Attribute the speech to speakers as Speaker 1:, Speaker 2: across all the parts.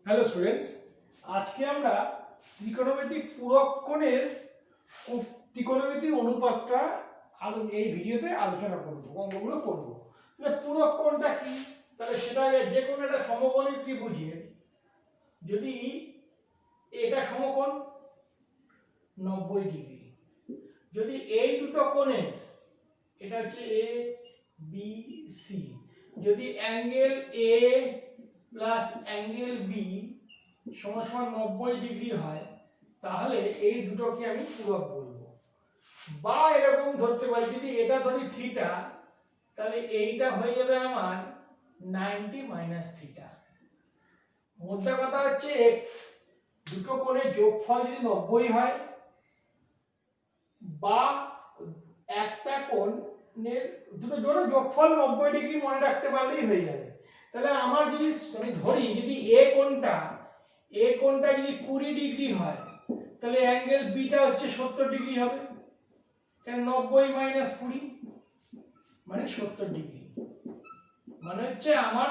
Speaker 1: Hello student, আজকে আমরা ত্রিকোণমিতিক পূরক কোণের ত্রিকোণমিতিক অনুপাতটা এই ভিডিওতে আলোচনা করব, অঙ্কগুলো করব। তাহলে পূরক কোণটা কি? তাহলে সেটা যে কোনো একটা সমকোণী ত্রিভুজের যদি এটা সমকোণ 90 ডিগ্রি, যদি এই দুটো কোণের এটা হচ্ছে এ বি সি, যদি angle A plus angle B সমান 90 ডিগ্রি হয়, তাহলে এই দুটোকে আমি পূরক বলবো। বা এরকম ধরতে পারি, যদি এটা ধরি থিটা, তাহলে এইটা হয়ে যাবে আমার 90 মাইনাস থিটা। মোদ্দা কথা হচ্ছে দুটো কোণের যোগফল যদি 90 হয় বা একটা কোণের দুটো জোড়া যোগফল 90 ডিগ্রি মনে রাখতে পারলেই হয়ে যাবে। তাহলে আমার যদি আমি ধরি যদি এ কোণটা যদি 20 ডিগ্রি হয়, তাহলে অ্যাঙ্গেল বিটা হচ্ছে 70 ডিগ্রি হবে। কারণ 90 মাইনাস 20 মানে 70 ডিগ্রি। মানে হচ্ছে আমার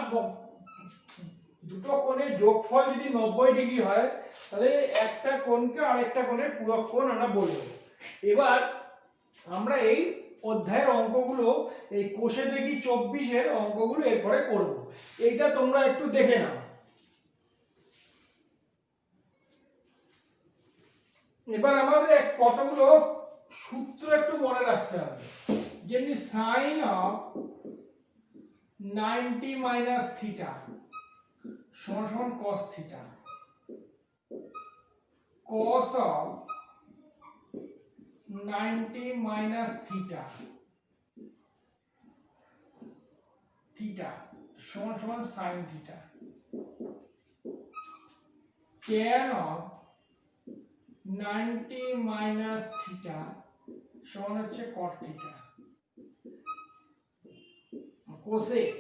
Speaker 1: দুটো কোণের যোগফল যদি 90 ডিগ্রি হয়, তাহলে একটা কোণকে আরেকটা কোণের পূরক কোণ আমরা বলবো। এবার আমরা এই অধ্যায়ের অঙ্কগুলো, এই কোষে দেখি 24-এর অঙ্কগুলো এরপরে করব। এইটা তোমরা একটু দেখে নাও। এবার আমাদের কতগুলো সূত্র একটু মনে রাখতে হবে, যেমনি সাইন অফ 90 মাইনাস থিটা সমান সমান cos theta, cos of 90 minus theta theta সমান সমান sine theta, tan of 90 minus theta সমান হচ্ছে কট থিটা, কোসেক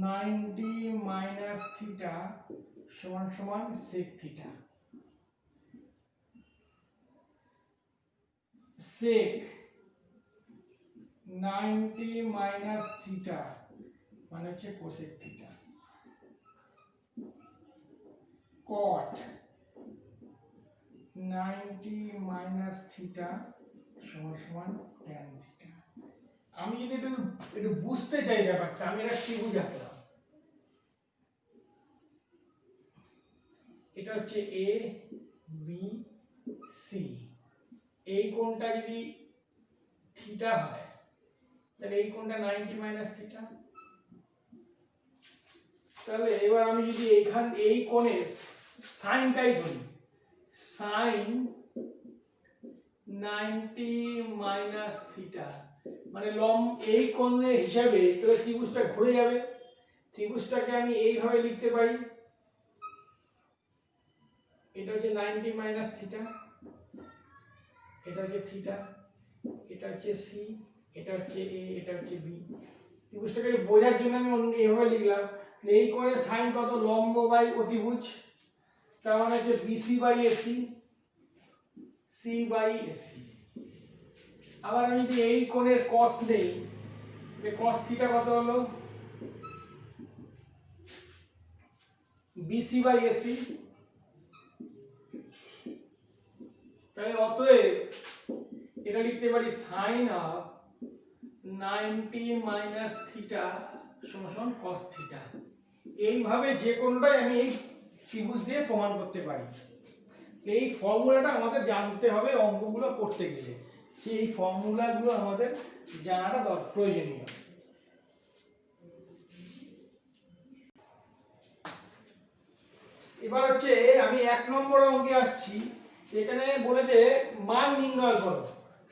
Speaker 1: 90 মাইনাস থিটা সমান সমান সেক থিটা, সেক 90 মাইনাস থিটা মানে হচ্ছে কোসেক থিটা, কট 90 মাইনাস থিটা সমান সমান ট্যান থিটা। আমি যদি একটু বুঝতে চাই ব্যাপারটা, আমি একটা ত্রিভুজ আঁকলাম। এটা হচ্ছে এ বি সি, এই কোণটা যদি থিটা হয়, তাহলে এই কোণটা 90 মাইনাস থিটা। তাহলে এবার আমি যদি এই কোণের সাইনটাই ধরি, সাইন 90 মাইনাস থিটা মানে এই কোণের হিসাবে তাহলে ত্রিভুজটা ঘুরে যাবে। ত্রিভুজটাকে আমি এইভাবে লিখতে পারি, এটা হচ্ছে 90 মাইনাস থিটা, এটা হচ্ছে থিটা, এটা হচ্ছে সি, এটা হচ্ছে এ, এটা হচ্ছে বি। ত্রিভুজটাকে বোঝার জন্য আমি এইভাবে লিখলাম। এই কোণের সাইন কত? লম্ব বাই অতিভুজ, তার মানে হচ্ছে BC by AC, C by AC. আবার আমি যদি এই কোণের কস নেই, কস থিটা কত হলো? BC by AC. তাহলে অতএব এটা লিখতে পারি সাইন অফ 90 মাইনাস থিটা সমান কস থিটা। এইভাবে যে কোনটাই আমি এই ত্রিভুজ দিয়ে প্রমাণ করতে পারি। এই ফর্মুলাটা আমাদের জানতে হবে অঙ্কগুলো করতে গেলে, সেই ফর্মুলাগুলো আমাদের জানাটা প্রয়োজনীয়। এবার হচ্ছে আমি 1 নম্বর অঙ্কে আসছি। এখানে বলেছে মান নির্ণয় করো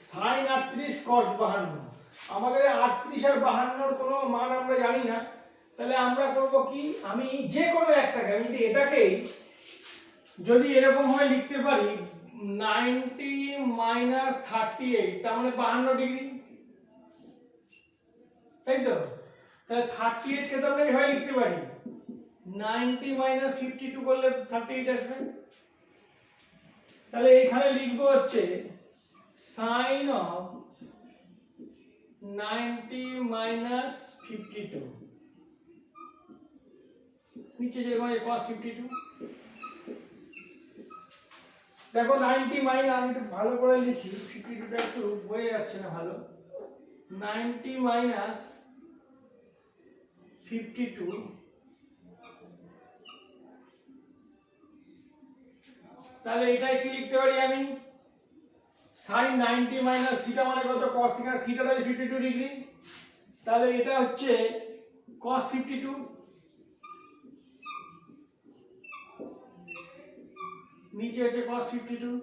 Speaker 1: সাইন 38 কস 52। আমাদের 38 আর 52 কোনো মান আমরা জানি না, তাহলে আমরা করব কি, আমি যে কোনো একটাকে, আমি যদি এটাকেই যদি এরকম ভাবে লিখতে পারি 90 মাইনাস 38, তার মানে 52 ডিগ্রি, তাই তো? তাহলে 38 কে তো আমরা এইভাবে লিখতে পারি, 90 মাইনাস 52 করলে 38 আসবে। তাহলে এখানে লিখবো হচ্ছে সাইন অফ 90 মাইনাস 52 নিচে যেরকম cos 52। দেখো 90 মাইনাস, আমি একটু ভালো করে লিখি, 52টা একটু বোঝা যাচ্ছে না ভালো। 90 মাইনাস 52, তাহলে এটাই কি লিখতে পারি আমি, sin 90 মাইনাস থিটা মানে কত, cos থিটা, থিটাটা 52 ডিগ্রি, তাহলে এটা হচ্ছে cos 52, নিচে হচ্ছে cos 52,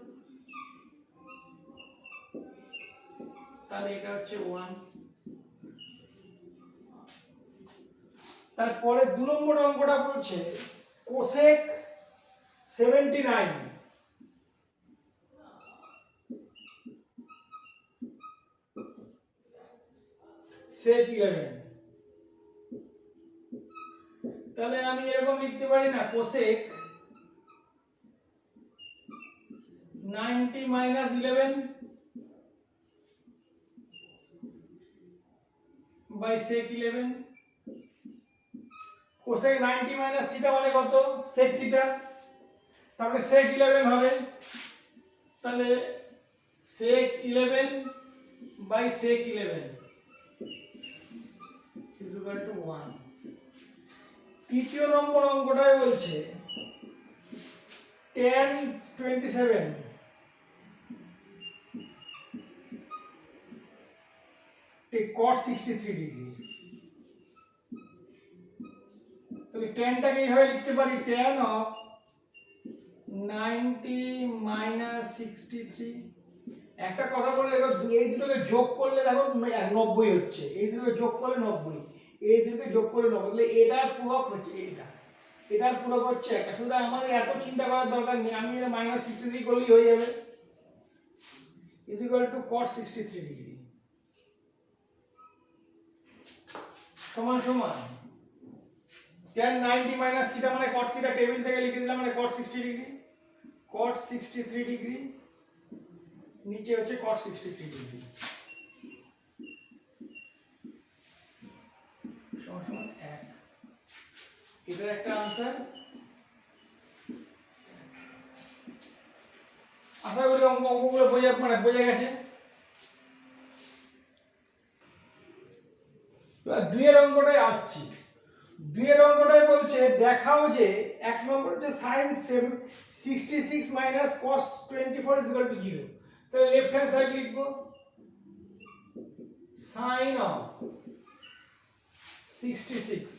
Speaker 1: তাহলে এটা হচ্ছে 1। তারপরে 2 নম্বর অঙ্কটা বলছে cosec 79 sec 11, তাহলে আমি এরকম লিখতে পারি না, cosec 90 minus 11 by sec 11, cosec 90 minus theta মানে কত, sec থিটা, তাহলে sec 11 হবে, তাহলে sec 11 by sec 11 is equal to 1। তৃতীয় নম্বর অঙ্কটাই বলছে tan 27 cot 63 ডিগ্রি, তাহলে ট্যানটাকে এইভাবে লিখতে পারি, tan অফ 90 মাইনাস 63। একটা কথা বললে এই দুটোকে যোগ করলে দেখো 90 হচ্ছে, এই দুটোকে যোগ করলে 90, এই দুটোকে যোগ করলে 90, তাহলে এটার পূরক হচ্ছে এটা, এটার পূরক হচ্ছে একটা। শুধু আমাদের এত চিন্তা করার দরকার নেই, আমি এটা মাইনাস 63 করলেই হয়ে যাবে, is equal two cot 63 degree সমান সমান tan 90 মাইনাস থিটা মানে cot থিটা, টেবিল থেকে লিখে দিলাম, মানে cot 60 ডিগ্রি, cot 63 ডিগ্রি, নিচে হচ্ছে cot 63 ডিগ্রি সমান 1। এটার একটা आंसर। আশা করি অঙ্কগুলো বোঝা গেছে। এবার দুইয়ের অঙ্কটাই আসছি। দুইয়ের অঙ্কটাই বলছে দেখাও যে এক নম্বর হচ্ছে sin 66 minus cos 24 is equal to 0, তাহলে লেফট হ্যান্ড সাইড লিখবো sin of 66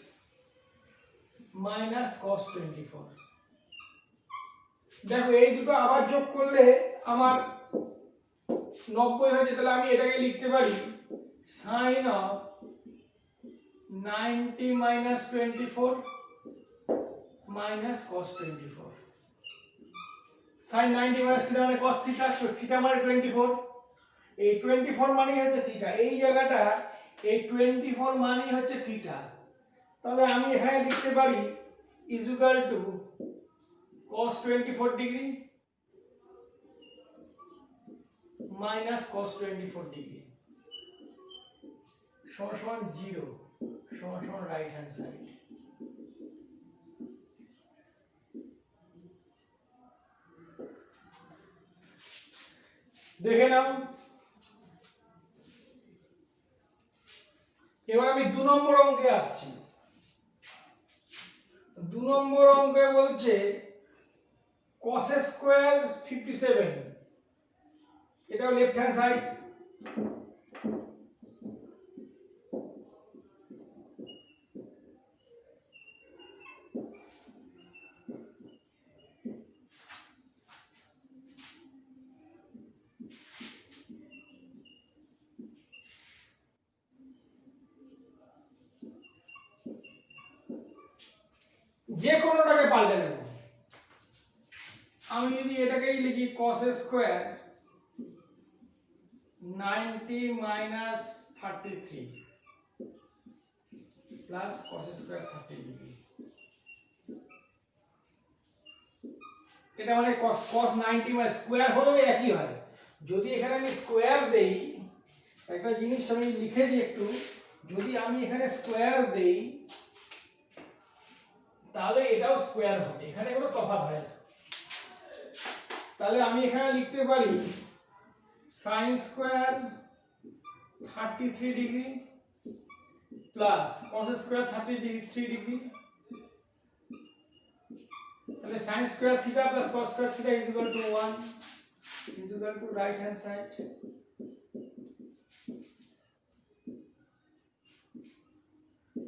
Speaker 1: মাইনাস cos 24। দেখো এই দুটো আবার যোগ করলে আমার 90 হয়ে যেত, তাহলে আমি এটাকে লিখতে পারি sin of 90 minus 24 minus cos 24। sin 90 minus theta মানে cos theta, so theta মানে 24, এই 24 মানে হচ্ছে theta, এই জায়গাটা এই 24 মানে হচ্ছে theta, তাহলে আমি এখানে লিখতে পারি is equal to cos 24 degree minus cos 24 degree সমান 0 সমান রাইট হ্যান্ড সাইড। দেখে নাও। এবার আমি 2 নম্বর অঙ্কে আসছি। 2 নম্বর অঙ্কে বলছে cos স্কয়ার 57, এটাও লেফট হ্যান্ড সাইড, যে কোনোটাকে পাল্টে নেব। আমি যদি এটাকেই লিখি cos square 90 minus 33 plus cos square 30 degree, এটা মানে cos 90 মানে স্কয়ার হলেও একই হয়। যদি এখানে আমি স্কয়ার দেই, একটা জিনিস আমি লিখে দিই একটু, যদি আমি এখানে স্কয়ার দেই তাহলে এটাও স্কোয়ার হবে, এখানে কোনো তফাৎ হয় না। তাহলে আমি এখানে লিখতে পারি sin square 33 degree plus cos square 33 degree, তাহলে sin square theta plus cos square theta is equal to 1 is equal to right hand side.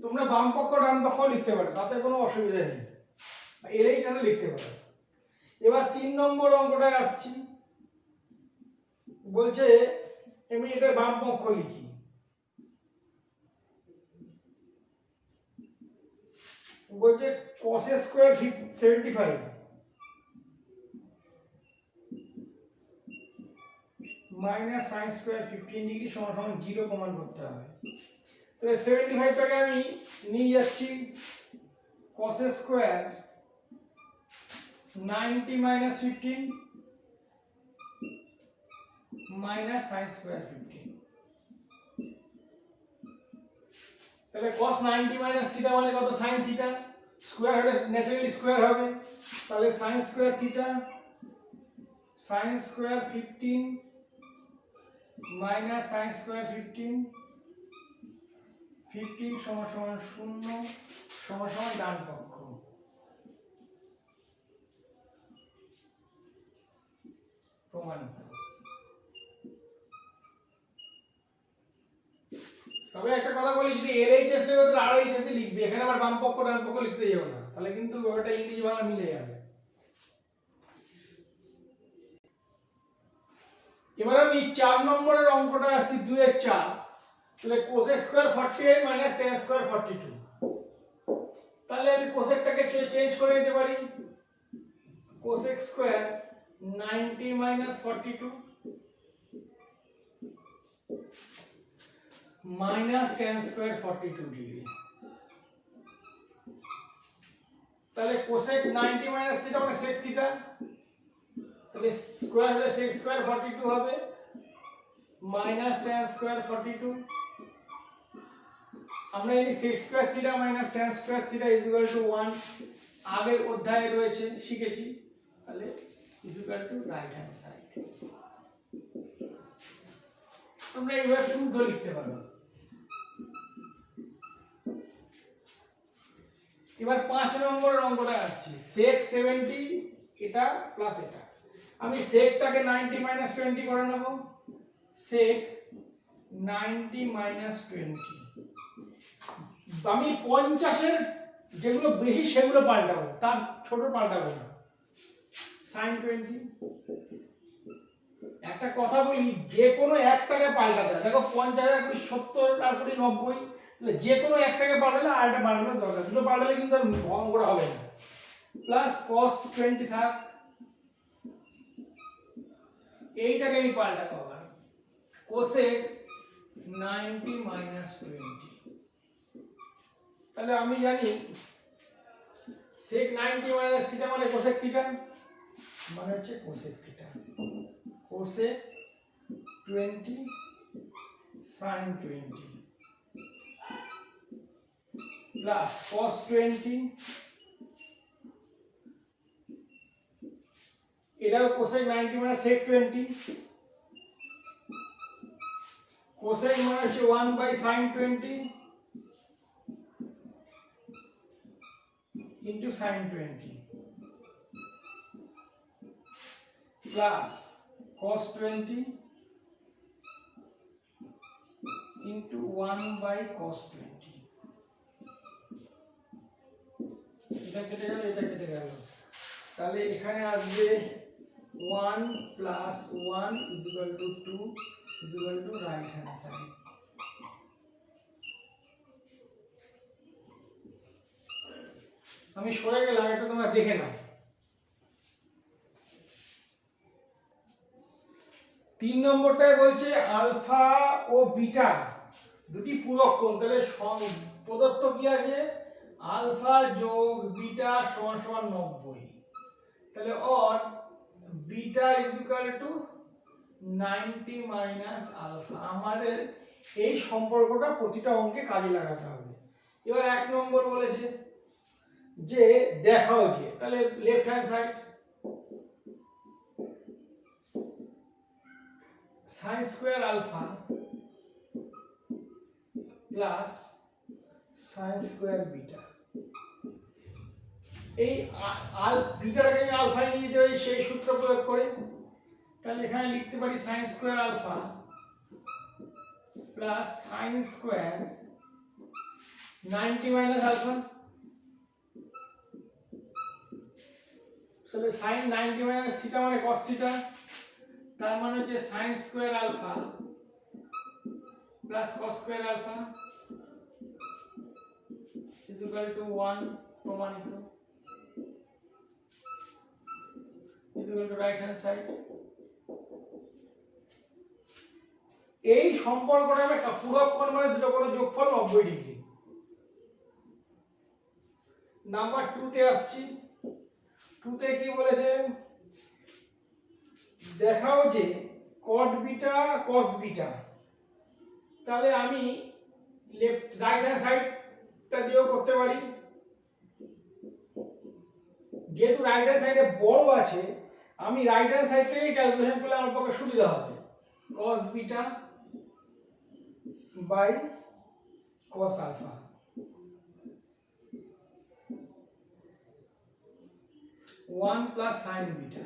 Speaker 1: তোমরা বাম পক্ষ ডান পক্ষ লিখতে পারো, তাতে কোনো অসুবিধা নেই, এলেই চাইলে লিখতে পারো। এবার 3 নম্বর অঙ্কটায় আসছি। বলছে এমনি এটা বাম পক্ষ লিখি, বলছে cos square 75 minus sin square 15 degree সমান সমান 0 প্রমাণ করতে হবে। তাহলে 75 টাকে আমি নিয়ে যাচ্ছি cos square 90 minus 15 minus sin square 15, তাহলে cos 90 মাইনাস থিটা মানে কত, sin থিটা, স্কয়ার হলে ন্যাচারালি স্কয়ার হবে, তাহলে sin square theta sin square 15 minus sin square 15 সমান সমান 0 সমান সমান ডান পক্ষ। প্রমাণিত। তবে একটা কথা বলি, যদি LHS লিখো তাহলে RHS লিখবে, এখানে আবার বাম পক্ষ ডান পক্ষ লিখতে যাও না, তাহলে কিন্তু ব্যাপারটা ইংরেজি বাংলা মিলে যাবে। এবার আমি 4 নম্বরের অঙ্কটা আসছি 2 এর 4, তাহলে cos square 48 minus tan square 42, তাহলে আমি কোসেকটাকে চেঞ্জ করে দিতে পারি, cosec square 90 minus 42 minus tan square 42 degree, তাহলে কোসেক 90 মাইনাস থিটা মানে sec থিটা, তাহলে স্কয়ার হলে sec স্কয়ার 42 হবে মাইনাস tan স্কয়ার 42, আমরা জানি sec square theta minus tan square theta is equal to 1, আগের অধ্যায়ে রয়েছে শিখেছি, তাহলে is equal to right hand side. তোমরা এইভাবে প্রুফ লিখতে পারো। এবার 5 নম্বরের অঙ্কটা আসছি, sec 70 এটা প্লাস এটা, আমি secটাকে 90 মাইনাস 20 করে নেব, sec 90 মাইনাস 20, আমি 50 এর যেগুলো বেশি সেগুলো পাল্টাবো, তার ছোট পাল্টাবো না, sin 20। একটা কথা বলি, যে কোনো একটাকে পাল্টাতে, দেখো 50 আর 70 আর 90, যে কোনো একটাকে পাল্টালে আর একটা পাল্টানোর দরকার, দুটো পাল্টালে কিন্তু আর অঙ্কটা হবে না। প্লাস cos 20 থাক, এইটাকে আমি পাল্টাবো আবার cosec 90 মাইনাস 20, তাহলে আমি জানি sec 90 মাইনাস থিটা মানে cosec থিটা মানে হচ্ছে cosec theta, cosec 20 sin 20 plus cos 20, এটাও cosec 90 মানে sec 20, cosec মানে হচ্ছে 1 by sin 20 into sin 20 plus cos 20 into 1 by cos 20, এটা কেটে গেল, এটা কেটে গেল, তাহলে এখানে আসবে 1 plus 1 is equal to 2 is equal to right hand side। আমি সরে গেলাম, এটা তোমরা দেখে নাও। 3 নম্বরটায় বলছে আলফা ও বিটা দুটি পূরক কোণ, তাহলে প্রদত্ত কি আছে, আলফা যোগ বিটা সমান সমান 90, তাহলে or beta is equal to 90 minus alpha. আমাদের এই সম্পর্কটা প্রতিটা অঙ্কে কাজে লাগাতে হবে। এবার 1 নম্বর বলেছে যে দেখাও যে, তাহলে left hand side sine square alpha plus sine square beta, এই বিটাটাকে আমি আলফায় নিয়ে যেতে পারি সেই সূত্র প্রয়োগ করে। তাহলে এখানে লিখতে পারি sine square alpha plus sine square 90 minus alpha, তাহলে সাইন 90 মাইনাস থিটা মানে কস থিটা, তার মানে হচ্ছে sine square alpha plus cos square alpha is equal to 1, প্রমাণিত, is equal to right hand side. এই সম্পর্কটা আমি পূরক কোণ মানে দুটো কোণের যোগফল 90 ডিগ্রি। নাম্বার 2 তে আসছি। 2 তে কি বলেছে, দেখাও যে cot বিটা cos বিটা, তাহলে আমি লেফট রাইট হ্যান্ড সাইডটা দিয়েও করতে পারি, যেহেতু রাইট হ্যান্ড সাইডে বড় আছে আমি রাইট হ্যান্ড সাইড থেকে ক্যালকুলেশন করলে আমার পক্ষে সুবিধা হবে। cos beta by cos alpha, 1 plus sin beta.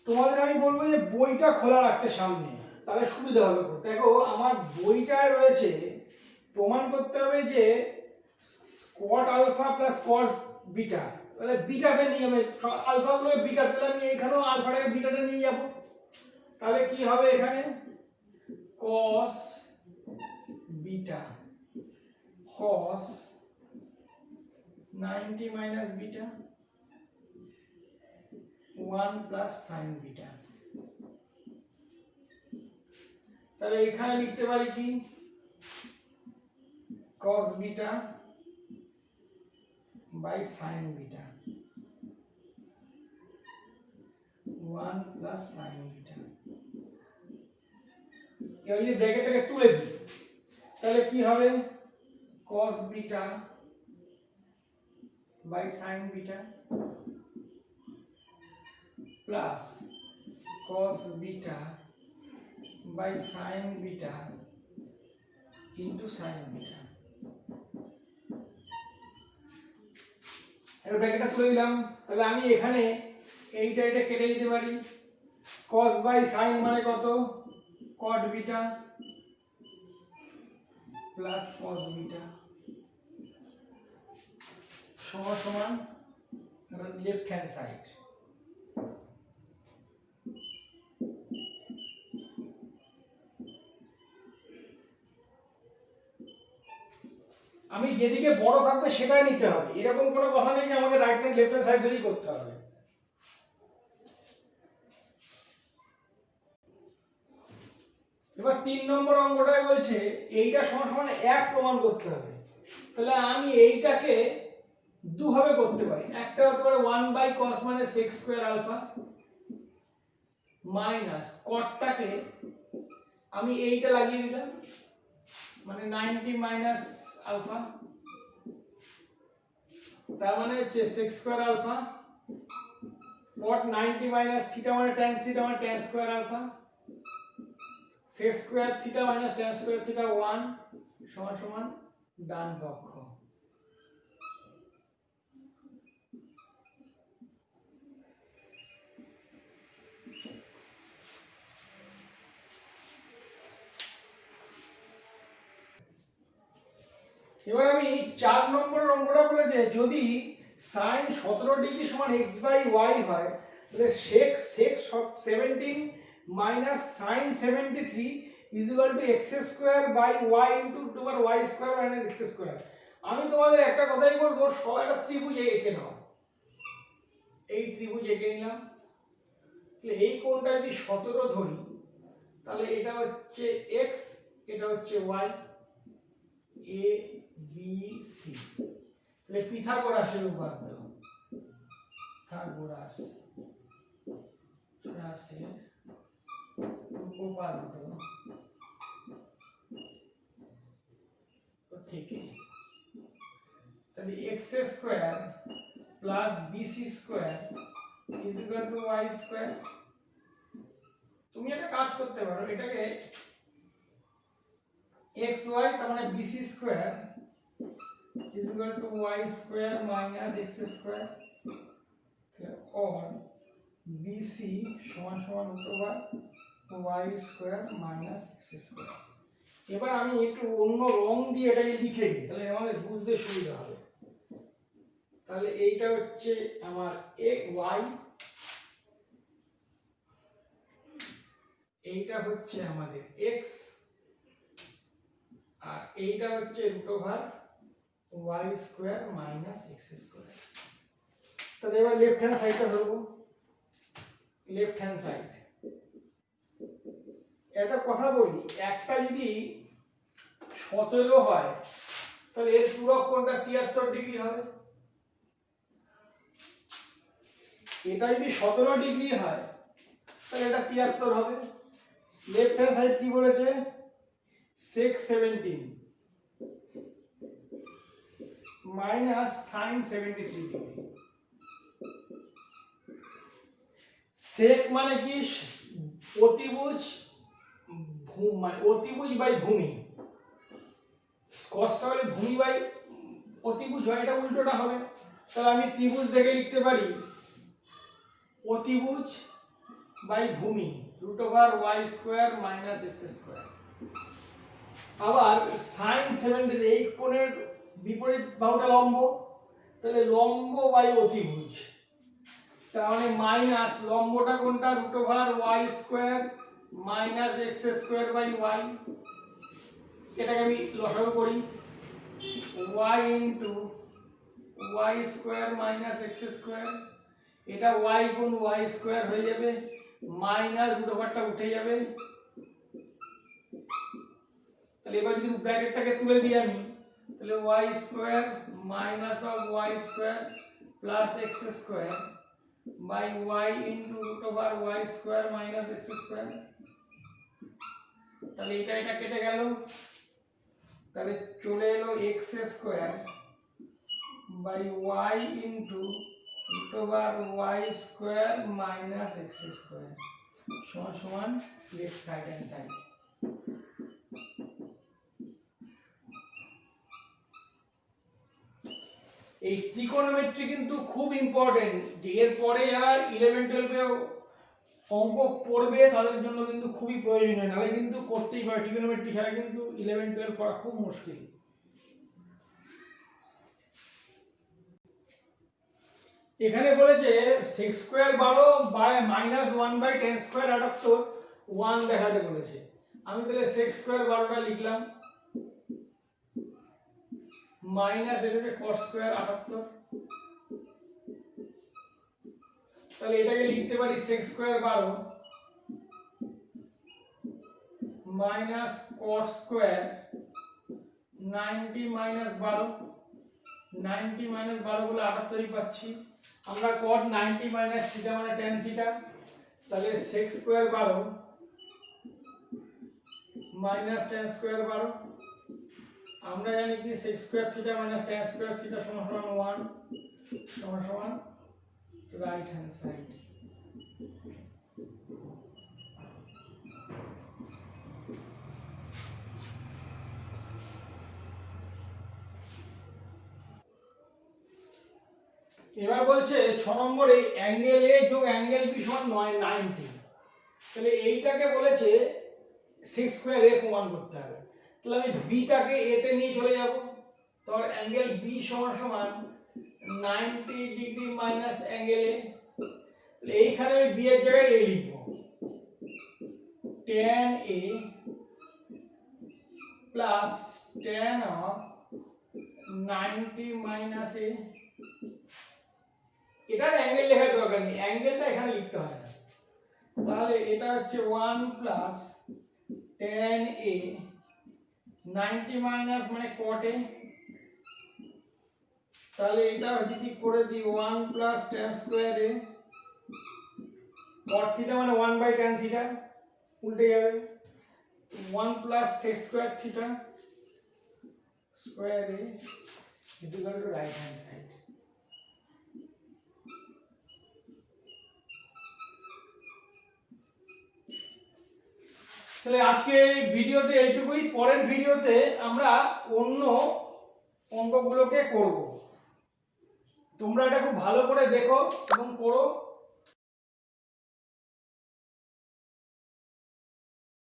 Speaker 1: তোমাদের আমি বলবো যে বইটা খোলা রাখতে সামনে, তাহলে সুবিধা হবে। দেখো আমার বইটায় রয়েছে, প্রমাণ করতে হবে যে cot alpha plus cos beta, তাহলে বিটাতে নিয়ে আমি আলফা গুলো বিটা, তাহলে আমি এখানেও আলফাটাকে বিটাতে নিয়ে যাব। তাহলে কি হবে এখানে cos beta cos 90 minus beta 1 plus sin beta, তাহলে এখানে লিখতে পারি কি cos beta by sin beta 1 plus sin beta. এবার যদি ব্র্যাকেটটাকে তুলে দিই তাহলে কি হবে cos beta by sin beta plus cos beta by sin beta into sin beta. এবার ব্র্যাকেটটা তুলে দিলাম, তাহলে আমি এখানে এইটা এটা কেটে দিতে পারি, cos বাই sin মানে কত cot beta plus cos beta সমান সমান লেফট হ্যান্ড সাইড। আমি যেদিকে বড় থাকবে সেটাই নিতে হবে, এরকম কোনো কথা নেই যে আমাকে right hand left hand side ধরেই করতে হবে। এবার 3 নম্বর অঙ্কটায় বলছে এইটা সমান সমান 1 প্রমাণ করতে হবে। তাহলে আমি এইটাকে দুভাবে করতে পারি, একটা হতে পারে 1 বাই cos মানে sec স্কয়ার আলফা মাইনাস cotটাকে আমি এইটা লাগিয়ে দিলাম মানে 90 মাইনাস আলফা, তার মানে হচ্ছে sec square alpha cot 90 minus theta মানে tan থিটা মানে tan square alpha sec square theta minus tan square theta 1 সমান সমান ডান পক্ষ। এবার আমি 4 নম্বর অঙ্কটা বলেছে যদি sin 17 ডিগ্রি সমান x বাই y হয় তাহলে sec 17 minus sin 73 is equal to x square by y into two y square minus x square. আমি তোমাদের একটা কথাই বলবো, সব একটা ত্রিভুজ এঁকে নাও, এই ত্রিভুজ এঁকে নিলাম, তাহলে এই কোণটা যদি 17 ধরি তাহলে এটা হচ্ছে x, এটা হচ্ছে y, a b c, তাহলে পিথাগোরাসের উপপাদ্য, পিথাগোরাসের উপপাদ্য থেকে তাহলে x square plus bc square is equal two y square. তুমি একটা কাজ করতে পারো, এটাকে xy তার মানে bc square is equal two y square minus x square और bc সমান সমান y square minus x square. এবার আমি একটু অন্য রং দিয়ে এটাকে লিখে দিই, তাহলে আমাদের বুঝতে সুবিধা হবে। তাহলে এইটা হচ্ছে আমার y, এইটা হচ্ছে আমাদের x, আর এইটা হচ্ছে root over y square minus x square. তাহলে এবার লেফট হ্যান্ড সাইডটা ধরবো। লেফট হ্যান্ড সাইড, একটা কথা বলি, একটা যদি 17 হয় তাহলে এর পূরক কোণটা 73 ডিগ্রি হবে। এটা যদি 17 ডিগ্রি হয় তাহলে এটা 73 হবে। লেফট হ্যান্ড সাইড কি বলেছে? sec 17 minus sin 73 degree. sec মানে কি? অতিভুজ, মানে অতিভুজ বাই ভূমি। cos টা হলে ভূমি বাই অতিভুজ হয়, এটা উল্টোটা হবে। তাহলে আমি ত্রিভুজ দেখে লিখতে পারি অতিভুজ বাই ভূমি root over y square minus x square. আবার sin 70 এই কোণের বিপরীত বাহুটা লম্ব, তাহলে লম্ব বাই অতিভুজ, তার মানে মাইনাস লম্বটা কোনটা? Root over y square minus x square by y। এটাকে আমি লসাগু করি, y into y square minus x square, এটা y গুণ y স্কয়ার হয়ে যাবে, মাইনাস রুট ওভারটা উঠে যাবে। তাহলে এবার যদি ব্র্যাকেটটাকে তুলে দিই আমি, তাহলে y square minus of y square plus x square by y into root over y square minus x square. তাহলে এটা কেটে গেল, তাহলে চলে এলো x square by y into root over y square minus x square সমান সমান left right hand side. এই ত্রিকোণমিতি কিন্তু খুব ইম্পর্টেন্ট, যে এরপরে যারা 11 12 এ অঙ্ক পড়বে তাদের জন্য কিন্তু খুবই প্রয়োজনীয়, নাহলে কিন্তু করতেই পারে। ত্রিকোণমিতি ছাড়া কিন্তু 11 12 পড়া খুব মুশকিল। এখানে বলেছে sec square 12 by minus 1 by tan square 78 1 দেখাতে বলেছে। আমি তাহলে sec স্কয়ার 12টা লিখলাম, মাইনাস এটা হচ্ছে cos স্কয়ার 78। তাহলে এটাকে লিখতে পারি sec square 12 minus cot square 90 minus 12, 90 minus 12 গুলো 78ই পাচ্ছি আমরা। cot 90 মাইনাস থিটা মানে tan থিটা, তাহলে sec square 12 minus tan square 12। আমরা জানি কি sec square theta minus tan square theta সমান সমান 1 সমান সমান রাইট হ্যান্ড সাইড। এবার বলছে 6 নম্বরে অ্যাঙ্গেল এ যোগ অ্যাঙ্গেল বি সমান 90। তাহলে এইটাকে বলেছে sec স্কয়ার এ প্রমাণ করতে হবে। তাহলে আমি বিটাকে এ তে নিয়ে চলে যাব, তাহলে অ্যাঙ্গেল বি সমান সমান 90 ডিগ্রি মাইনাস অ্যাঙ্গেল এ। তাহলে এইখানে আমি বি এর জায়গায় এ লিখব, tan a plus tan of 90 minus A. এটার অ্যাঙ্গেল লেখার দরকার নেই, অ্যাঙ্গেলটা এখানে লিখতে হয় না। তাহলে এটা হচ্ছে 1 প্লাস tan a 90 মাইনাস মানে cot a। তাহলে এটা যদি করে দিই 1 plus tan square a, cot theta মানে 1 বাই tan থিটা উল্টে যাবে, 1 plus sec square theta square a equal to right hand side. তাহলে আজকে ভিডিওতে এইটুকুই, পরের ভিডিওতে আমরা অন্য অঙ্কগুলোকে করব। তোমরা এটা খুব ভালো করে দেখো এবং করো।